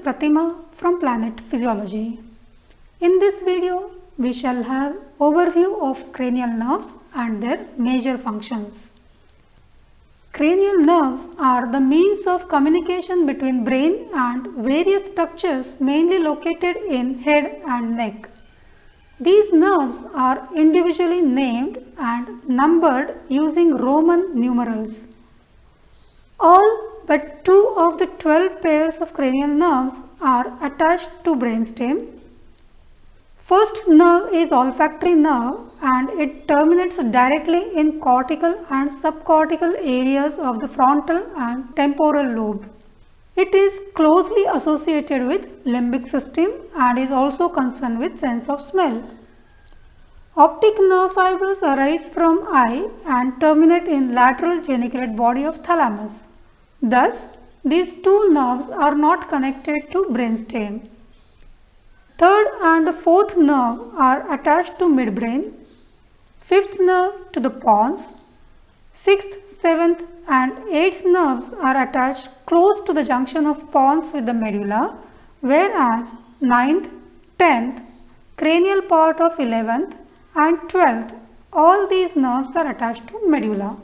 Pratima from Planet Physiology. In this video, we shall have overview of cranial nerves and their major functions. Cranial nerves are the means of communication between brain and various structures mainly located in head and neck. These nerves are individually named and numbered using Roman numerals. All but 2 of the 12 pairs of cranial nerves are attached to brainstem. First nerve is olfactory nerve and it terminates directly in cortical and subcortical areas of the frontal and temporal lobe. It is closely associated with limbic system and is also concerned with sense of smell. Optic nerve fibers arise from eye and terminate in lateral geniculate body of thalamus. Thus, these 2 nerves are not connected to brainstem. Third and the fourth nerve are attached to midbrain, fifth nerve to the pons, sixth, seventh and eighth nerves are attached close to the junction of pons with the medulla, whereas ninth, 10th, cranial part of 11th and 12th, all these nerves are attached to medulla.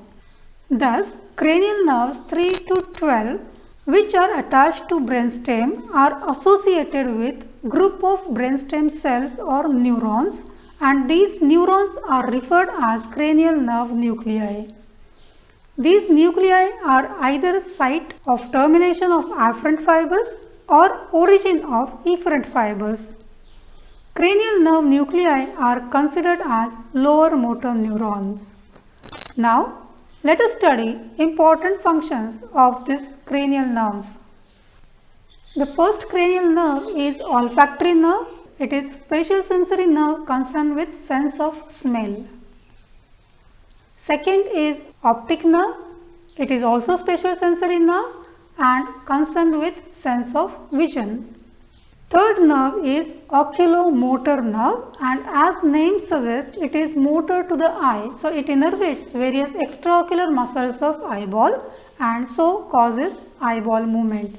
Thus, cranial nerves 3 to 12 which are attached to brainstem are associated with group of brainstem cells or neurons, and these neurons are referred as cranial nerve nuclei. These nuclei are either site of termination of afferent fibers or origin of efferent fibers. Cranial nerve nuclei are considered as lower motor neurons. Now, let us study important functions of this cranial nerves. The first cranial nerve is olfactory nerve. It is spatial sensory nerve concerned with sense of smell. Second is optic nerve. It is also spatial sensory nerve and concerned with sense of vision. Third nerve is oculomotor nerve, and as name suggests, it is motor to the eye, so it innervates various extraocular muscles of eyeball and so causes eyeball movements.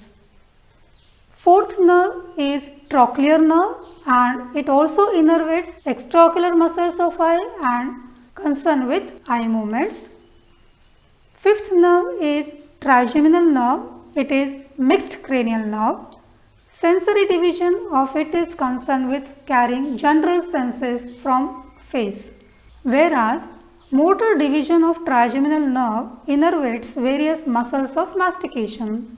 Fourth nerve is trochlear nerve and it also innervates extraocular muscles of eye and concerned with eye movements. Fifth nerve is trigeminal nerve. It is mixed cranial nerve. Sensory division of it is concerned with carrying general senses from face, whereas motor division of trigeminal nerve innervates various muscles of mastication.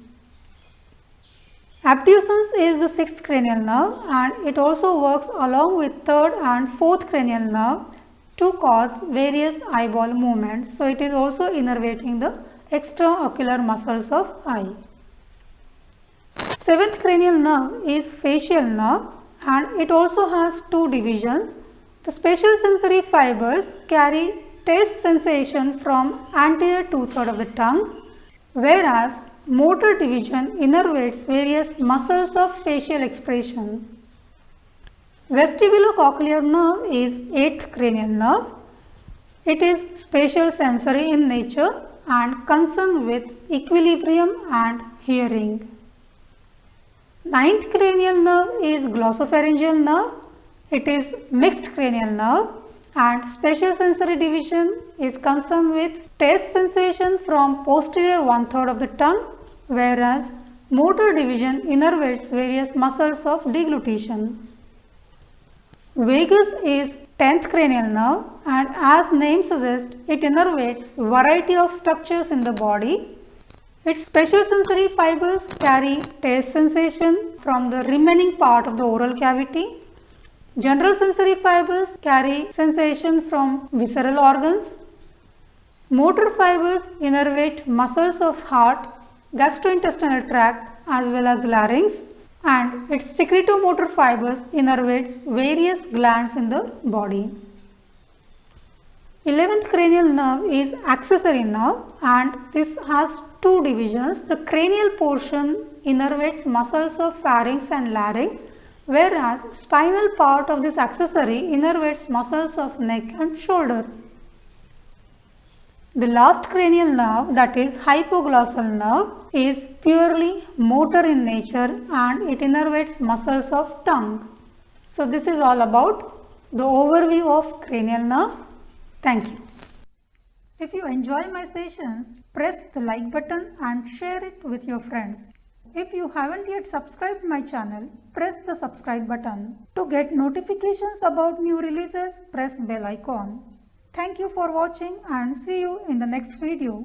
Abducens is the sixth cranial nerve and it also works along with third and fourth cranial nerve to cause various eyeball movements. So, it is also innervating the extraocular muscles of eye. Seventh cranial nerve is facial nerve and it also has 2 divisions. The spatial sensory fibers carry taste sensation from anterior 2/3 of the tongue, whereas motor division innervates various muscles of facial expression. Vestibulocochlear nerve is 8th cranial nerve. It is spatial sensory in nature and concerned with equilibrium and hearing. Ninth cranial nerve is glossopharyngeal nerve. It is mixed cranial nerve and spatial sensory division is concerned with taste sensation from posterior 1/3 of the tongue, whereas motor division innervates various muscles of deglutition. Vagus is 10th cranial nerve and as name suggests, it innervates variety of structures in the body. Its spatial sensory fibers carry taste sensation from the remaining part of the oral cavity. General sensory fibers carry sensation from visceral organs. Motor fibers innervate muscles of heart, gastrointestinal tract as well as larynx, and its secretomotor fibers innervates various glands in the body. 11th cranial nerve is accessory nerve and this has 2 divisions. The cranial portion innervates muscles of pharynx and larynx, whereas spinal part of this accessory innervates muscles of neck and shoulder. The last cranial nerve, that is hypoglossal nerve, is purely motor in nature and it innervates muscles of tongue. So this is all about the overview of cranial nerves. Thank you. If you enjoy my sessions, press the like button and share it with your friends. If you haven't yet subscribed my channel, press the subscribe button. To get notifications about new releases, press bell icon. Thank you for watching and see you in the next video.